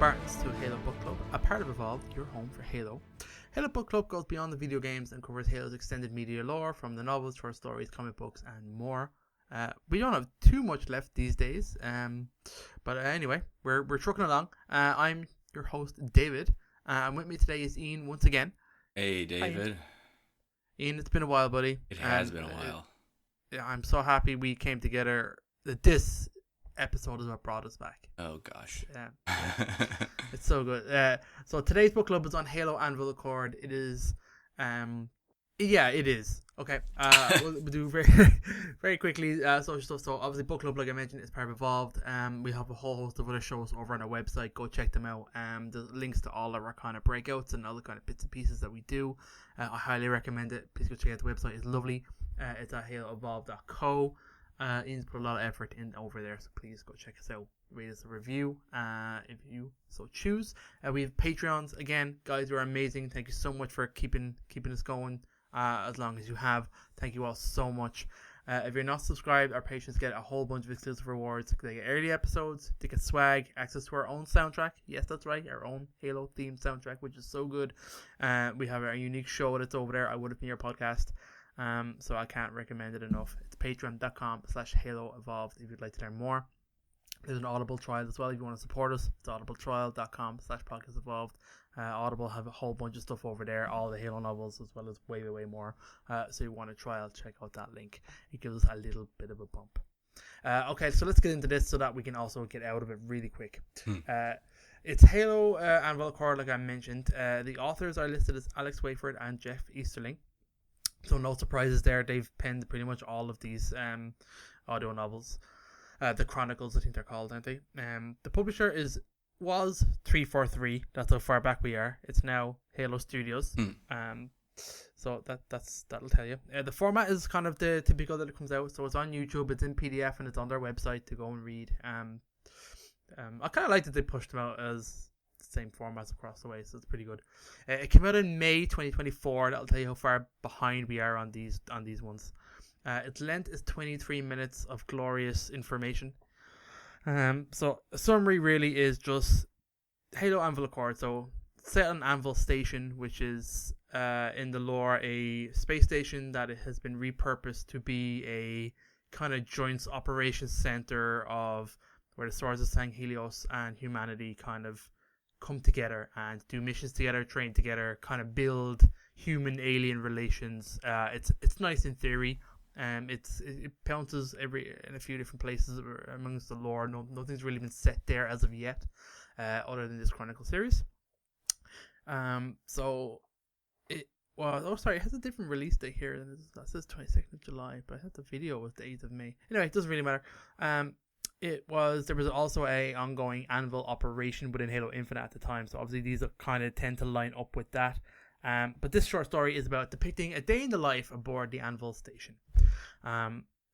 Spartans to Halo Book Club, a part of Evolve, your home for Halo. Halo Book Club goes beyond the video games and covers Halo's extended media lore, from the novels, short stories, comic books, and more. We don't have too much left these days, but anyway, we're trucking along. I'm your host, David, and with me today is Ian once again. Hey, David. Hi. Ian, it's been a while, buddy. It has been a while. I'm so happy we came together. This episode is what brought us back. Oh gosh. Yeah. It's so good. So today's book club is on Halo Anvil Accord. It is it is. Okay. We'll do very quickly social stuff. So obviously book club, like I mentioned, is part of Evolved. We have a whole host of other shows over on our website. Go check them out. There's links to all of our kind of breakouts and other kind of bits and pieces that we do. I highly recommend it. Please go check out the website. It's lovely. It's at haloevolve.co. Ian's put a lot of effort in over there, so please go check us out. Rate us a review if you so choose. We have Patreons again, guys. You're amazing. Thank you so much for keeping us going as long as you have. Thank you all so much. If you're not subscribed, our patrons get a whole bunch of exclusive rewards. They get early episodes, they get swag, access to our own soundtrack. Yes, that's right, our own Halo themed soundtrack, which is so good. We have our unique show that's over there. I would have been your podcast. So I can't recommend it enough. It's patreon.com/HaloEvolved if you'd like to learn more. There's an Audible trial as well if you want to support us. It's audibletrial.com/podcastevolved. Audible have a whole bunch of stuff over there, all the Halo novels as well as way more. So you want to trial, check out that link. It gives us a little bit of a bump. Okay, so let's get into this so that we can also get out of it really quick. It's Halo Anvil Accord, like I mentioned. The authors are listed as Alex Wayford and Jeff Easterling. So no surprises there. They've penned pretty much all of these audio novels. The Chronicles, I think they're called, aren't they? The publisher was 343. That's how far back we are. It's now Halo Studios. So that'll tell you. The format is kind of the typical that it comes out. So it's on YouTube, it's in PDF, and it's on their website to go and read. I kind of like that they pushed them out as same formats across the way, so it's pretty good. It came out in May 2024. That'll tell you how far behind we are on these ones. Its length is 23 minutes of glorious information. So a summary really is just Halo Anvil Accord. So set on Anvil Station, which is in the lore a space station that it has been repurposed to be a kind of joint operations center of where the Swords of San Helios and humanity kind of come together and do missions together, train together, kind of build human-alien relations. It's nice in theory. It bounces in a few different places amongst the lore. Nothing's really been set there as of yet, other than this Chronicle series. It has a different release date here. That says 22nd of July, but I thought the video was the 8th of May. Anyway, it doesn't really matter. There was also a ongoing Anvil operation within Halo Infinite at the time, so obviously these kind of tend to line up with that. But this short story is about depicting a day in the life aboard the Anvil station.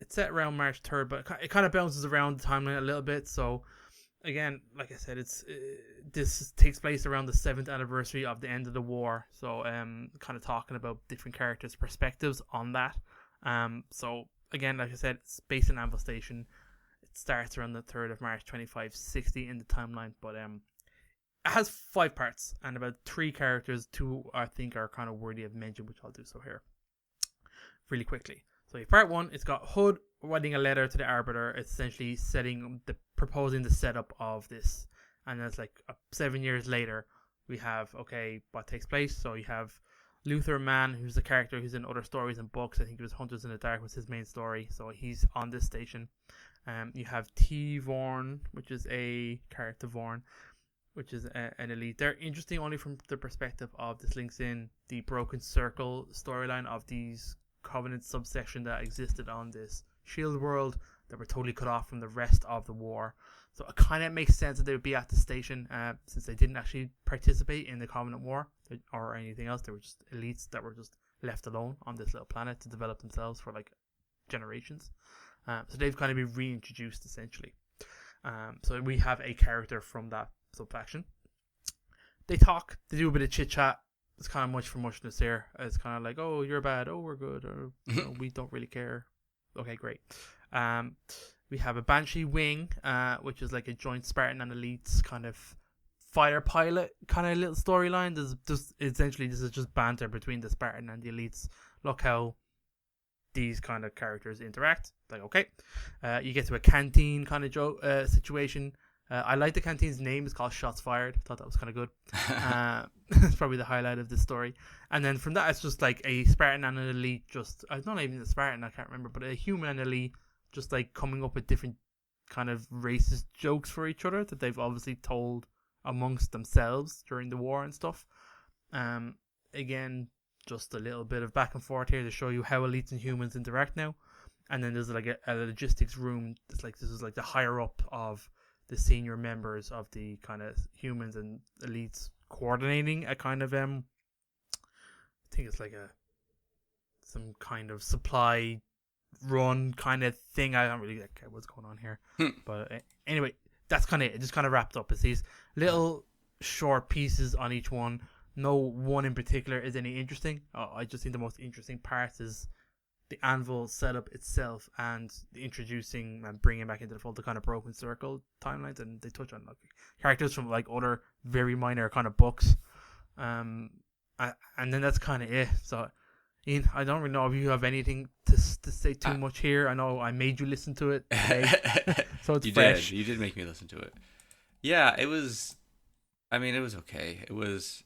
It's set around March 3rd, but it kind of bounces around the timeline a little bit. So again, like I said, this takes place around the 7th anniversary of the end of the war. So kind of talking about different characters' perspectives on that. So again, like I said, it's based in Anvil Station. It starts around the 3rd of March 2560 in the timeline, but it has 5 parts and about 3 characters. 2 I think are kind of worthy of mention, which I'll do so here really quickly. So part 1, it's got Hood writing a letter to the Arbiter. It's essentially proposing the setup of this, and then it's like 7 years later we have what takes place. So you have Luther Mann, who's a character who's in other stories and books. I think it was Hunters in the Dark was his main story, so he's on this station. You have T. Vorn, which is a character Vorn, which is an elite. They're interesting only from the perspective of this links in the Broken Circle storyline of these Covenant subsection that existed on this Shield world that were totally cut off from the rest of the war. So it kind of makes sense that they would be at the station since they didn't actually participate in the Covenant War or anything else. They were just elites that were just left alone on this little planet to develop themselves for like generations. So they've kind of been reintroduced essentially. So we have a character from that subfaction. They talk, they do a bit of chit chat. It's kind of much for muchness here. It's kind of like, oh, you're bad, oh, we're good, or we don't really care. Okay, great. We have a Banshee wing, which is like a joint Spartan and Elites kind of fighter pilot kind of little storyline. There's just essentially this is just banter between the Spartan and the elites. Look how these kind of characters interact. Like, okay, you get to a canteen kind of situation. I like the canteen's name. It's called Shots Fired. Thought that was kind of good. It's probably the highlight of this story. And then from that, it's just like a Spartan and an elite. Just not even a Spartan, I can't remember, but a human and elite, just like coming up with different kind of racist jokes for each other that they've obviously told amongst themselves during the war and stuff. Again, just a little bit of back and forth here to show you how elites and humans interact now. And then there's like a logistics room. It's like this is like the higher up of the senior members of the kind of humans and elites coordinating a kind of I think it's like some kind of supply run kind of thing. I don't really care what's going on here. But anyway, that's kind of it. It just kind of wrapped up as these little short pieces on each one. No one in particular is any interesting. I just think the most interesting part is the Anvil setup itself and the introducing and bringing back into the fold the kind of broken circle timelines, and they touch on like characters from like other very minor kind of books, and then that's kind of it. So, Ian, I don't really know if you have anything to say too much here. I know I made you listen to it today, so it's fresh. You did make me listen to it. Yeah, it was. I mean, it was okay. It was.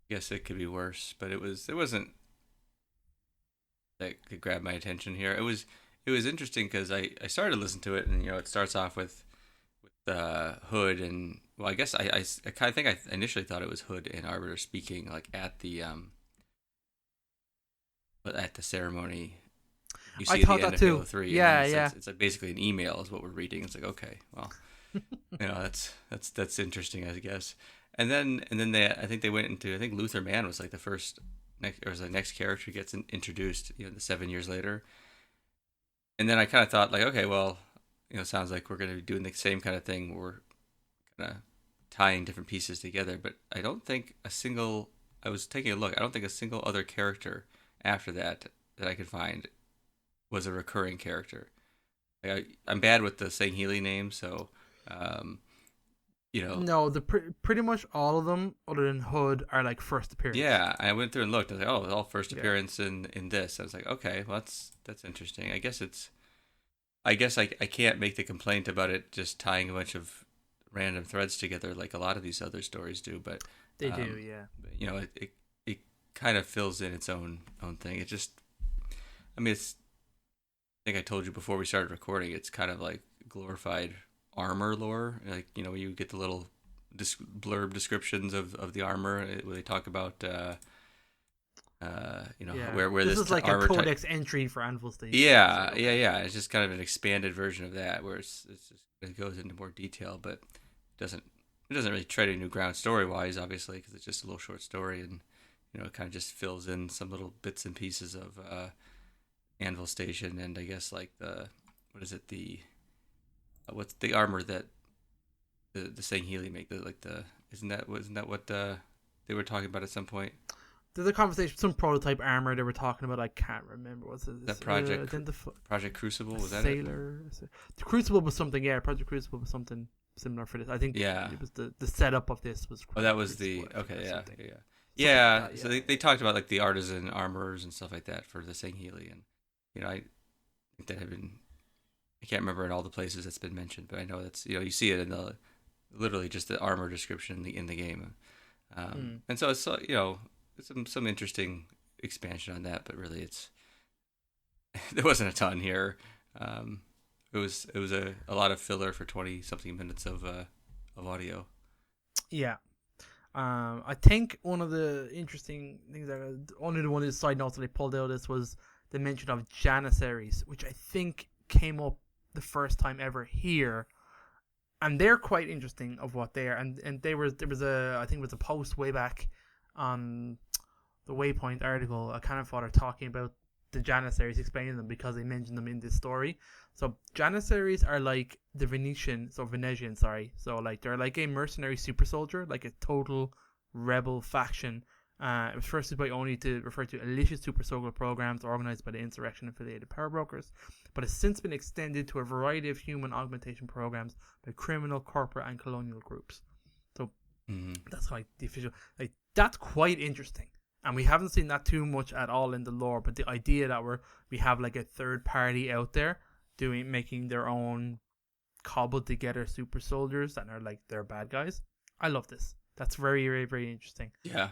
I guess it could be worse, but it wasn't. That could grab my attention here. It was interesting because I started to listen to it, and it starts off with Hood, and well, I guess I kind of think I initially thought it was Hood and Arbiter speaking like at the ceremony. You see I thought at the end that of too. Halo 3, Yeah, and it's like basically an email is what we're reading. It's like, okay, well, that's interesting, I guess. And then I think they went into, I think Luther Mann was like the first. The next character gets introduced, the 7 years later. And then I kind of thought, like, okay, well, sounds like we're going to be doing the same kind of thing. We're kind of tying different pieces together. But I don't think I was taking a look, I don't think a single other character after that I could find was a recurring character. Like, I'm bad with the Sang Healy names, so... No, pretty much all of them, other than Hood, are like first appearance. Yeah, I went through and looked. I was like, oh, it's all first appearance in this. I was like, okay, well, that's interesting. I guess I can't make the complaint about it just tying a bunch of random threads together like a lot of these other stories do. But they do, yeah. But, it kind of fills in its own thing. It just, I mean, I think I told you before we started recording. It's kind of like glorified armor lore, like where you get the little blurb descriptions of the armor where they talk about where this this is like a codex entry for Anvil Station. Yeah. It's just kind of an expanded version of that where it goes into more detail, but it doesn't really tread any new ground story wise, obviously, because it's just a little short story, and it kind of just fills in some little bits and pieces of Anvil Station, and I guess like what's the armor that the Sang Healy make? Isn't that what they were talking about at some point? There's a conversation, some prototype armor they were talking about. I can't remember. What's it? That Project Crucible, was that Sailor? The Crucible was something. Yeah, Project Crucible was something similar for this. I think. Yeah. It was the setup of this was. Oh, that was Crucible, yeah. Like So they talked about like the artisan armorers and stuff like that for the Sang Healy, and I think that had been. I can't remember in all the places that's been mentioned, but I know that's you see it in the literally just the armor description in the game, and so it's some interesting expansion on that, but really there wasn't a ton here. It was a lot of filler for 20 something minutes of audio. Yeah. I think one of the interesting things only the one of the side notes that I pulled out of this was the mention of Janissaries, which I think came up the first time ever here, and they're quite interesting of what they are, and there was I think it was a post way back on the Waypoint article, a cannon fodder talking about the Janissaries, explaining them because they mentioned them in this story. So Janissaries are like the Venetians, so like they're like a mercenary super soldier, like a total rebel faction. It was first used by only to refer to illicit super soldier programs organized by the insurrection affiliated power brokers, but has since been extended to a variety of human augmentation programs by criminal, corporate, and colonial groups. That's like the official. Like that's quite interesting, and we haven't seen that too much at all in the lore. But the idea that we have like a third party out there making their own cobbled together super soldiers that are like they're bad guys. I love this. That's very, very, very interesting. Yeah.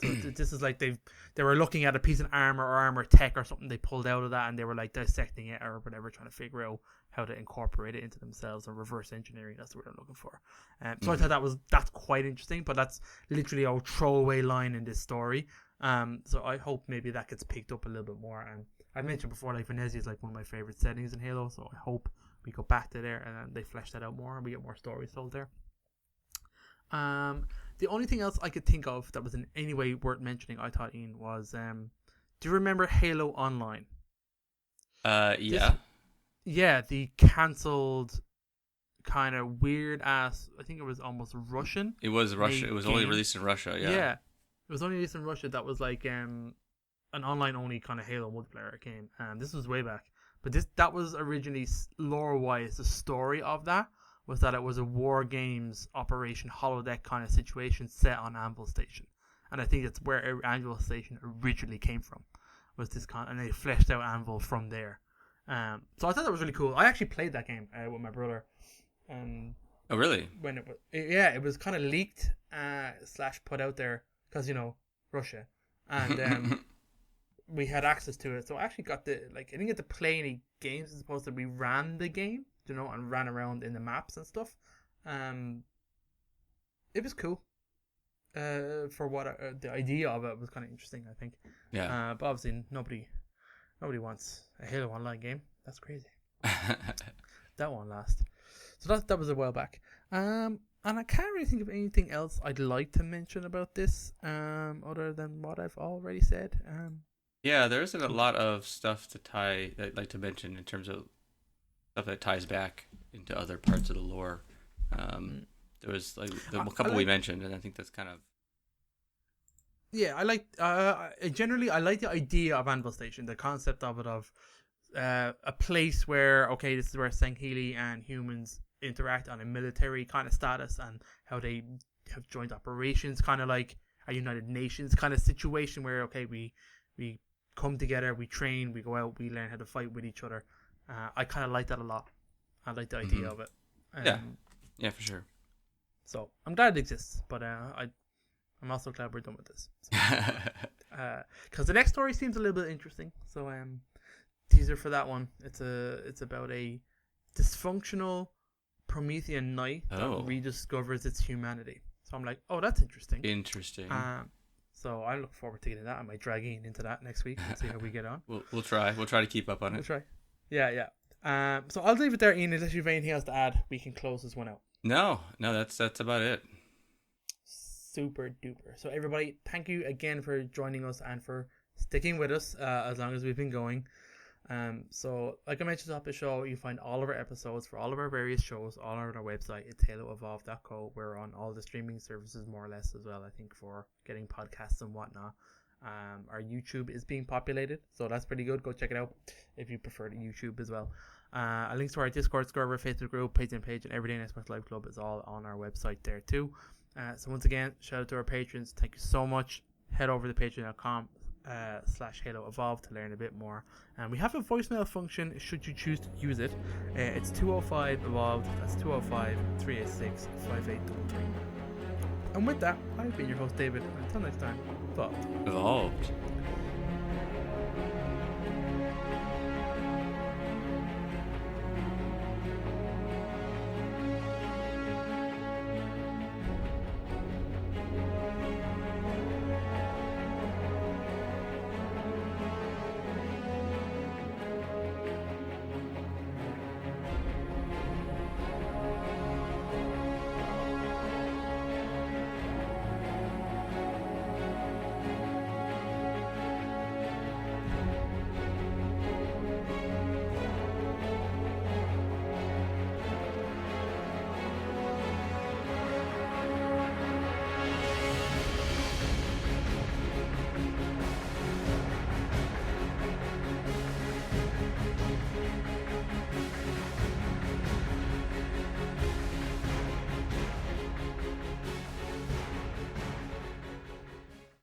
So this is like they were looking at a piece of armor or armor tech or something they pulled out of that, and they were like dissecting it or whatever, trying to figure out how to incorporate it into themselves or reverse engineering. That's what I'm looking for. So I thought that's quite interesting, but that's literally a throwaway line in this story. So I hope maybe that gets picked up a little bit more. And I mentioned before, like Venezia is like one of my favorite settings in Halo, so I hope we go back to there and they flesh that out more and we get more stories told there. The only thing else I could think of that was in any way worth mentioning, I thought, Ian, was do you remember Halo Online? Yeah. The cancelled kind of weird ass, I think it was almost Russian. It was Russia. It was only released in Russia, yeah. Yeah. It was only released in Russia. That was like an online only kind of Halo multiplayer game. This was way back. But that was originally lore wise the story of that was that it was a War Games Operation Holodeck kind of situation set on Anvil Station. And I think that's where Anvil Station originally came from, was this and they fleshed out Anvil from there. So I thought that was really cool. I actually played that game with my brother. Oh, really? When it was kind of leaked / put out there because, Russia. And we had access to it. So I actually got I didn't get to play any games as opposed to we ran the game. And ran around in the maps and stuff. It was cool. For what the idea of it was kind of interesting, I think. Yeah. But obviously nobody wants a Halo Online game. That's crazy. That won't last. So that was a while back. And I can't really think of anything else I'd like to mention about this, other than what I've already said. Yeah, there isn't a lot of stuff I'd like to mention in terms of stuff that ties back into other parts of the lore. There was like a couple we mentioned, and I think that's kind of. Yeah, I like. Generally, I like the idea of Anvil Station, the concept of it, of a place where this is where Sangheli and humans interact on a military kind of status, and how they have joint operations, kind of like a United Nations kind of situation where we come together, we train, we go out, we learn how to fight with each other. I kind of like that a lot. I like the idea of it. Yeah, for sure. So I'm glad it exists, but I'm also glad we're done with this. Because the next story seems a little bit interesting. So teaser for that one. It's about a dysfunctional Promethean knight that rediscovers its humanity. So I'm like, oh, that's interesting. Interesting. So I look forward to getting that. I might drag Ian into that next week and see how we get on. We'll try. We'll try to keep up on it. We'll try. Yeah. So I'll leave it there, Ian. Unless you have anything else to add, we can close this one out. No, that's about it. Super duper. So everybody, thank you again for joining us and for sticking with us as long as we've been going. So like I mentioned at the show, you find all of our episodes for all of our various shows all on our website. It's haloevolve.co. We're on all the streaming services more or less as well, I think, for getting podcasts and whatnot. Our YouTube is being populated, so that's pretty good. Go check it out if you prefer the YouTube as well. A link to our Discord server, Facebook group, Patreon page, and Everyday Xbox Live Club is all on our website there too. So once again, shout out to our patrons. Thank you so much. Head over to patreon.com /Halo Evolve to learn a bit more. And we have a voicemail function should you choose to use it. It's 205 Evolved. That's 205 386 5833. And with that, I've been your host, David. Until next time, Evolved.